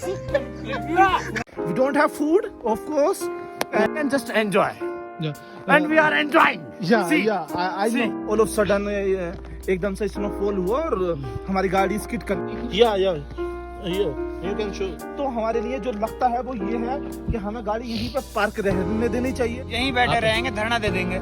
We don't have food, of course, and just enjoy. And we are enjoying. See, I see. know. All of sudden एकदम से snowfall हुआ और हमारी गाड़ी skid कर गई। You can show. तो हमारे लिए जो लगता है वो ये है कि हमें गाड़ी यहीं पर पार्क रहने देनी चाहिए। यहीं बैठे रहेंगे, धरना दे देंगे।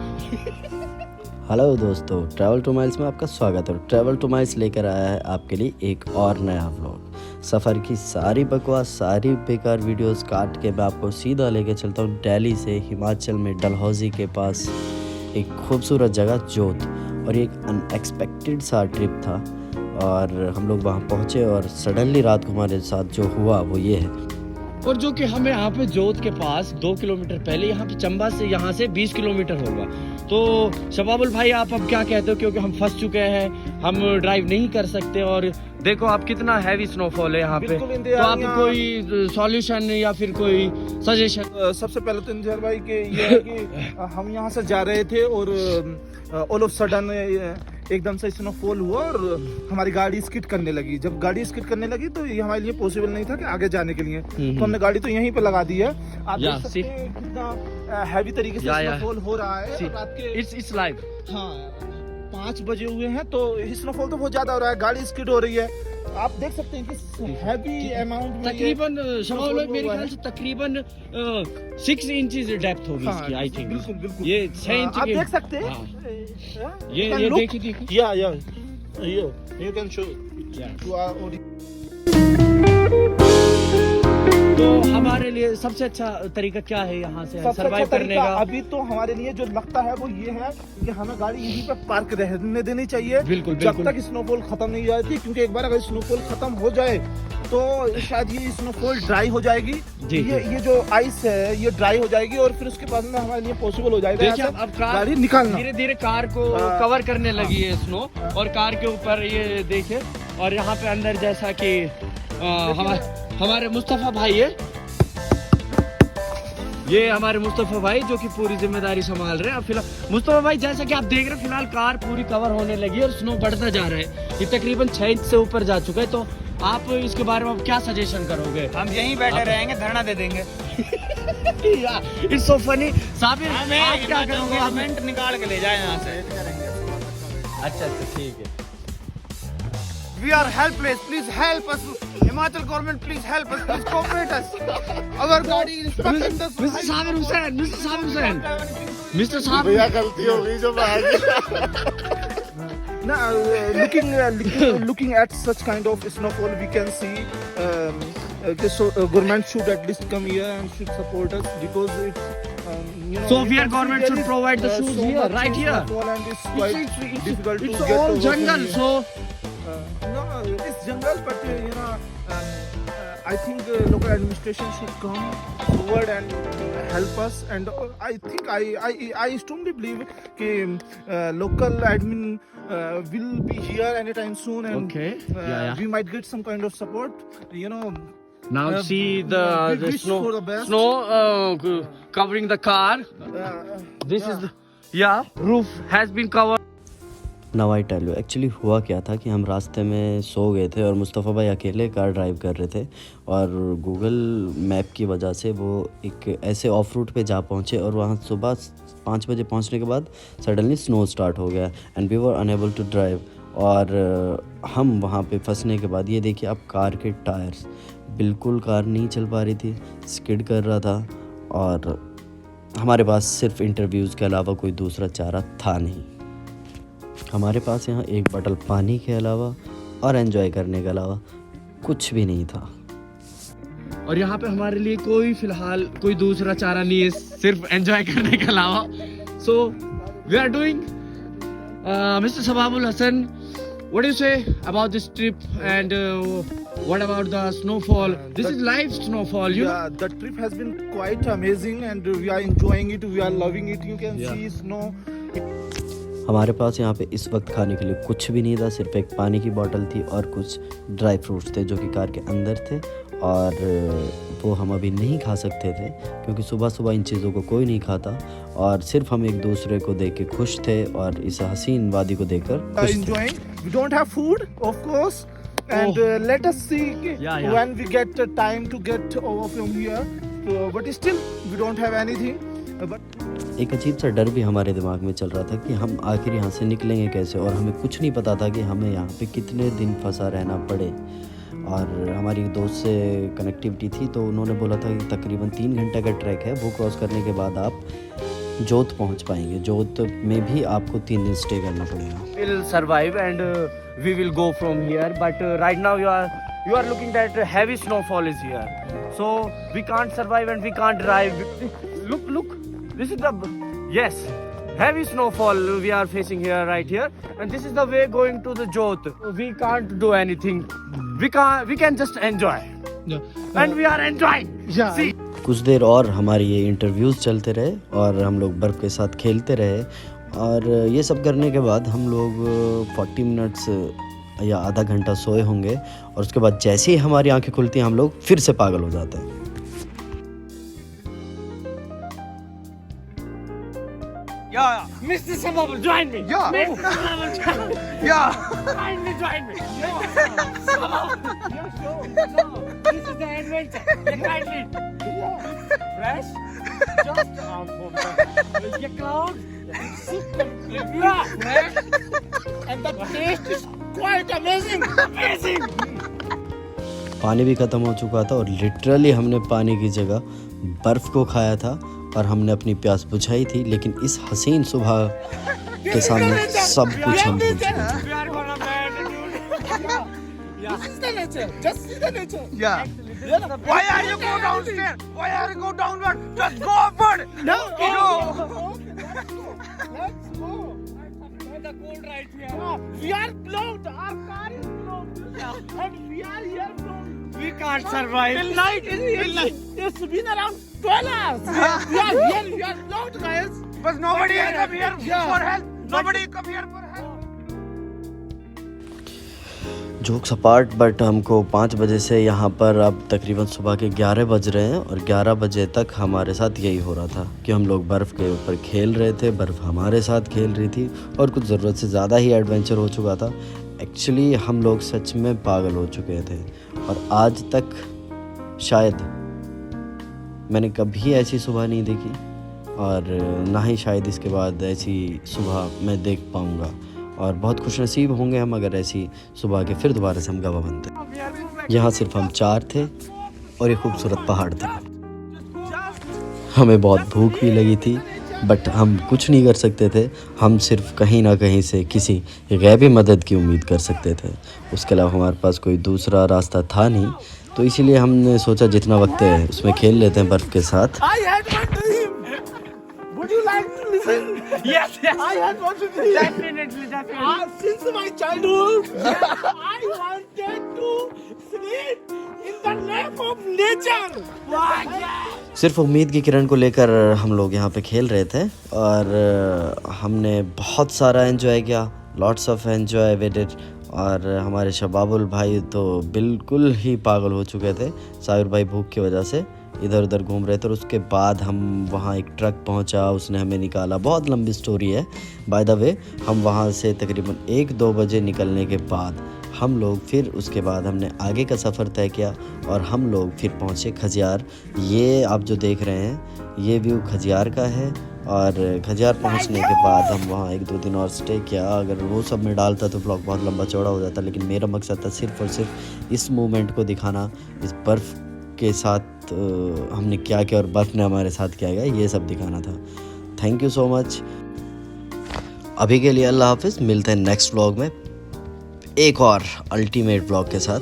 हेलो दोस्तों, ट्रैवल टू माइल्स में आपका स्वागत है। ट्रैवल टू माइल्स लेकर आया है आपके लिए एक और नया व्लॉग। सफ़र की सारी बकवास, सारी बेकार वीडियोस काट के मैं आपको सीधा लेके चलता हूँ दिल्ली से हिमाचल में डलहौजी के पास एक खूबसूरत जगह जोत। और ये एक अनएक्सपेक्टेड सा ट्रिप था और हम लोग वहाँ पहुँचे और सडनली रात को हमारे साथ जो हुआ वो ये है। और जो कि हमें यहाँ पे जोत के पास 2 किलोमीटर पहले यहाँ पे चंबा से यहाँ से 20 किलोमीटर होगा। तो शबाबुल भाई आप अब क्या कहते हो, क्योंकि हम फंस चुके हैं, हम ड्राइव नहीं कर सकते और देखो आप कितना हैवी स्नोफॉल है यहाँ पे। तो आप कोई सॉल्यूशन या फिर कोई सजेशन? सबसे पहले तो इंतजार भाई के ये है कि हम यहाँ से जा रहे थे और ऑल ऑफ सडन एकदम से स्नोफॉल हुआ और हमारी गाड़ी स्किड करने लगी। जब गाड़ी स्किड करने लगी तो ये हमारे लिए पॉसिबल नहीं था कि आगे जाने के लिए, तो हमने गाड़ी तो यहीं पे लगा दी है। आप देख सकते हैं कितना हैवी तरीके से स्नोफॉल हो रहा है रात के। It's live. हाँ, 5 बजे हुए हैं तो स्नोफॉल तो बहुत ज्यादा हो रहा है, गाड़ी स्किड हो रही है। आप देख सकते हैं कि हैवी अमाउंट में तकरीबन शबाबुल मेरे ख्याल से तकरीबन 6 इंचेस डेप्थ होगी इसकी। आई थिंक बिल्कुल बिल्कुल ये 6 इंच आप देख सकते हैं। ये देखिए। You can show to our तो हमारे लिए सबसे अच्छा तरीका क्या है यहाँ से सर्वाइव करने का? अभी तो हमारे लिए जो लगता है वो ये है कि हमें गाड़ी यहीं पर पार्क रहने देनी चाहिए। बिल्कुल, जब तक स्नोफॉल खत्म नहीं हो जाती, क्योंकि एक बार अगर स्नोफॉल खत्म हो जाए तो शायद ये स्नोफॉल ड्राई हो जाएगी। ये जो आइस है ये ड्राई हो जाएगी और फिर उसके बाद में हमारे लिए पॉसिबल हो जाएगा देखिए अब गाड़ी निकालना। धीरे धीरे कार को कवर करने लगी है स्नो और कार के ऊपर ये देखिए। और यहाँ पे अंदर जैसा कि हमारे मुस्तफा भाई है, ये हमारे मुस्तफा भाई जो कि पूरी जिम्मेदारी संभाल रहे हैं। अब फिलहाल मुस्तफा भाई जैसा कि आप देख रहे हैं फिलहाल कार पूरी कवर होने लगी है और स्नो बढ़ता जा रहा है। ये तकरीबन 6 इंच से ऊपर जा चुका है। तो आप इसके बारे में क्या सजेशन करोगे? हम यहीं बैठे रहेंगे, धरना दे देंगे। It's so funny. साबिर आप क्या करोगे? गवर्नमेंट निकाल के ले जाए यहाँ से। अच्छा ठीक है। We are helpless. Please help us. Himachal government, please help us. Please cooperate us. Our body is stuck in the. Mr. Sabir Hussain, Mr. Sabir Hussain, Mr. Sabir. भैया गलती हो गई जो मैं आ गया। looking at such kind of snowfall, we can see government should at least come here and should support us because it's. So we are government should provide the shoes here, right here. And it's quite difficult to It's get all over jungle, here. so. No, it's jungle, but I think local administration should come forward and help us. And I think I strongly believe that local admin will be here anytime soon, and Okay. Yeah. we might get some kind of support. Now see we the wish snow, for the best. covering the car. This is the roof has been covered. Now I tell you actually हुआ क्या था कि हम रास्ते में सो गए थे और मुस्तफ़ा भाई अकेले कार ड्राइव कर रहे थे और गूगल मैप की वजह से वो एक ऐसे ऑफ रूट पे जा पहुँचे और वहाँ सुबह 5 बजे पहुँचने के बाद सडनली स्नो स्टार्ट हो गया and we were unable to drive. और हम वहाँ पे फंसने के बाद ये देखिए अब कार के टायर्स बिल्कुल कार नहीं चल पा रही थी, स्किड कर रहा था और हमारे पास सिर्फ इंटरव्यूज़ के अलावा कोई दूसरा चारा था नहीं। हमारे पास यहाँ एक बोतल पानी के अलावा और एंजॉय करने के अलावा कुछ भी नहीं था। और यहाँ पे हमारे लिए कोई फिलहाल कोई दूसरा चारा नहीं है सिर्फ एंजॉय करने के अलावा। So we are doing mister Shababul Hasan, what do you say about this trip and what about the snowfall? This is live snowfall, you know? The trip has been quite amazing and we are enjoying it, we are loving it. You can see snow. हमारे पास यहाँ पे इस वक्त खाने के लिए कुछ भी नहीं था, सिर्फ एक पानी की बोतल थी और कुछ ड्राई फ्रूट्स थे जो कि कार के अंदर थे और वो हम अभी नहीं खा सकते थे क्योंकि सुबह सुबह इन चीज़ों को कोई नहीं खाता और सिर्फ हम एक दूसरे को देख के खुश थे और इस हसीन वादी को देखकर खुश थे। Enjoying. We don't have food, of course, and let us see Yeah. when we get time to get over from here. So, but still, we don't have anything. But एक अजीब सा डर भी हमारे दिमाग में चल रहा था कि हम आखिर यहाँ से निकलेंगे कैसे, और हमें कुछ नहीं पता था कि हमें यहाँ पे कितने दिन फंसा रहना पड़े। और हमारी दोस्त से कनेक्टिविटी थी तो उन्होंने बोला था कि तकरीबन 3 घंटे का ट्रैक है, वो क्रॉस करने के बाद आप जोत पहुँच पाएंगे। जोत में भी आपको 3 दिन स्टे करना पड़ेगा। We'll survive and we will go from here. But right now you are looking that heavy snowfall is here, so we can't survive and we can't drive. Look, this is the heavy snowfall we are facing here, right here, and this is the way going to the Jot. We can't do anything. We can just enjoy, and we are enjoying. yeah, See. कुछ देर और हमारी ये interviews चलते रहे और हम लोग बर्फ़ के साथ खेलते रहे, और ये सब करने के बाद हम लोग 40 मिनट्स या आधा घंटा सोए होंगे, और उसके बाद जैसे ही हमारी आंखें खुलती हैं हम लोग फिर से पागल हो जाते हैं। Yeah. Mr. Sababul, join me. Yeah. Mr. Sababul, join me. Yeah. Kindly join me. No, this is the adventure. Kindly. Fresh? Just the cloud. Yeah, fresh. And the taste is quite amazing. Amazing. पानी भी ख़त्म हो चुका था और literally हमने पानी की जगह बर्फ़ को खाया था, और हमने अपनी प्यास बुझाई थी, लेकिन इस हसीन सुबह के सामने सब कुछ हम भूल चुके थे। We are gonna bad, dude. this is the nature. Just see the nature. Yeah. Why are you go downstairs? Why are you go downward? Just go upward. No. No. Let's go. The cold right here. We are blocked. Our car is blocked. And we are here blocked. We can't survive. Till night. It's been around 12 hours. We are here. We are blocked, guys. But nobody But come here yeah. for help. Nobody come here for help. Jokes apart, but हमको 5 बजे से यहाँ पर अब तकरीबन सुबह के 11 बज रहे हैं, और 11 बजे तक हमारे साथ यही हो रहा था कि हम लोग बर्फ़ के ऊपर खेल रहे थे, बर्फ़ हमारे साथ खेल रही थी, और कुछ ज़रूरत से ज़्यादा ही एडवेंचर हो चुका था। एक्चुअली हम लोग सच में पागल हो चुके थे, और आज तक शायद मैंने कभी ऐसी सुबह नहीं देखी, और ना ही शायद इसके बाद ऐसी सुबह मैं देख पाऊँगा, और बहुत खुशनसीब होंगे हम अगर ऐसी सुबह के फिर दोबारा से हम गवाह बनते। यहाँ सिर्फ हम 4 थे और ये खूबसूरत पहाड़ था। हमें बहुत भूख भी लगी थी, बट हम कुछ नहीं कर सकते थे। हम सिर्फ कहीं ना कहीं से किसी गैबी मदद की उम्मीद कर सकते थे, उसके अलावा हमारे पास कोई दूसरा रास्ता था नहीं। तो इसीलिए हमने सोचा जितना वक्त है उसमें खेल लेते हैं बर्फ़ के साथ। I had one dream. Would you like to listen? Yes. I had one dream. Definitely. Since my childhood, I wanted to sleep in the lap of nature. सिर्फ उम्मीद की किरण को लेकर हम लोग यहाँ पे खेल रहे थे, और हमने बहुत सारा एंजॉय किया, lots of enjoy with it. और हमारे शबाबुल भाई तो बिल्कुल ही पागल हो चुके थे, साहिर भाई भूख की वजह से इधर उधर घूम रहे थे। और उसके बाद हम वहाँ एक ट्रक पहुँचा, उसने हमें निकाला। बहुत लंबी स्टोरी है बाय द वे। हम वहाँ से तकरीबन 1-2 बजे निकलने के बाद हम लोग फिर उसके बाद हमने आगे का सफ़र तय किया, और हम लोग फिर पहुँचे खजियार। ये आप जो देख रहे हैं ये व्यू खजियार का है, और खजियार पहुंचने के बाद हम वहाँ 1-2 दिन और स्टे किया। अगर वो सब में डालता तो ब्लॉग बहुत लंबा चौड़ा हो जाता, लेकिन मेरा मकसद था सिर्फ और सिर्फ इस मोमेंट को दिखाना, इस बर्फ़ के साथ हमने क्या किया और बर्फ़ ने हमारे साथ क्या किया, ये सब दिखाना था। Thank you so much. अभी के लिए अल्लाह हाफिज़। मिलते हैं नेक्स्ट व्लॉग में एक और अल्टीमेट व्लॉग के साथ।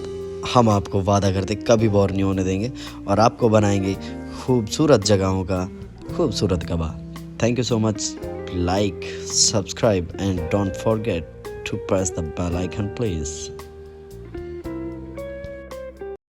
हम आपको वादा करते कभी बोर नहीं होने देंगे, और आपको बनाएंगे खूबसूरत जगहों का खूबसूरत गवाह। Thank you so much. Like, subscribe, and don't forget to press the bell icon, please.